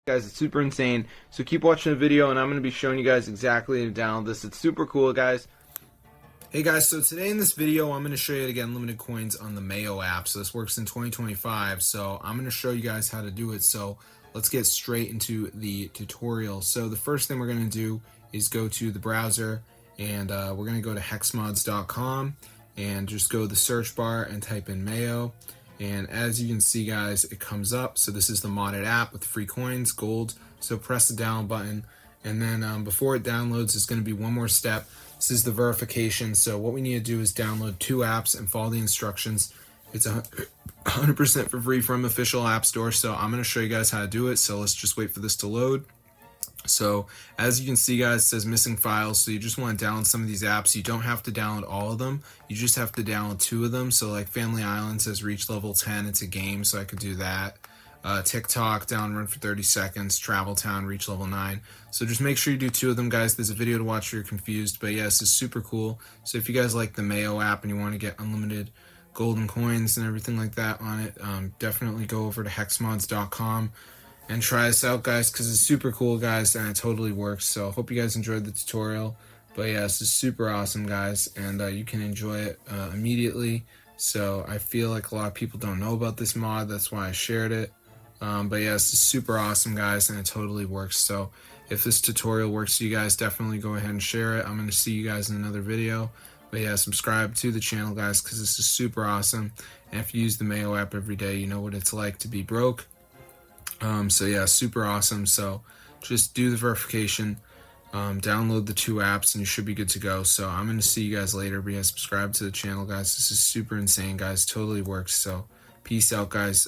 Guys, it's super insane. So keep watching the video and I'm going to be showing you guys exactly how to download this. It's super cool, guys. Hey guys, so today in this video I'm going to show you how to get unlimited coins on the Meyo app. So this works in 2025, so I'm going to show you guys how to do it. So let's get straight into the tutorial. So the first thing we're going to do is go to the browser, and we're going to go to hexmods.com and just go to the search bar and type in Meyo. And as you can see, guys, it comes up. So this is the modded app with free coins, gold. So press the download button, and then before it downloads, it's going to be one more step. This is the verification. So what we need to do is download 2 apps and follow the instructions. It's 100% for free from official app store. So I'm going to show you guys how to do it. So let's just wait for this to load. So as you can see, guys, it says missing files. So you just want to download some of these apps. You don't have to download all of them. You just have to download 2 of them. So like Family Island says reach level 10. It's a game, so I could do that. TikTok, down run for 30 seconds. Travel Town, reach level 9. So just make sure you do 2 of them, guys. There's a video to watch if you're confused. But yeah, this is super cool. So if you guys like the Meyo app and you want to get unlimited golden coins and everything like that on it, definitely go over to hexmods.com and try this out, guys, because it's super cool, guys, and it totally works. So hope you guys enjoyed the tutorial. But yeah, this is super awesome, guys, and you can enjoy it immediately. So I feel like a lot of people don't know about this mod. That's why I shared it. But yeah, this is super awesome, guys, and it totally works. So if this tutorial works for you guys, definitely go ahead and share it. I'm going to see you guys in another video. But yeah, subscribe to the channel, guys, because this is super awesome. And if you use the Meyo app every day, you know what it's like to be broke. So yeah, super awesome. So just do the verification, download the 2 apps, and you should be good to go. So I'm going to see you guys later. But yeah, subscribe to the channel, guys. This is super insane, guys. Totally works. So peace out, guys.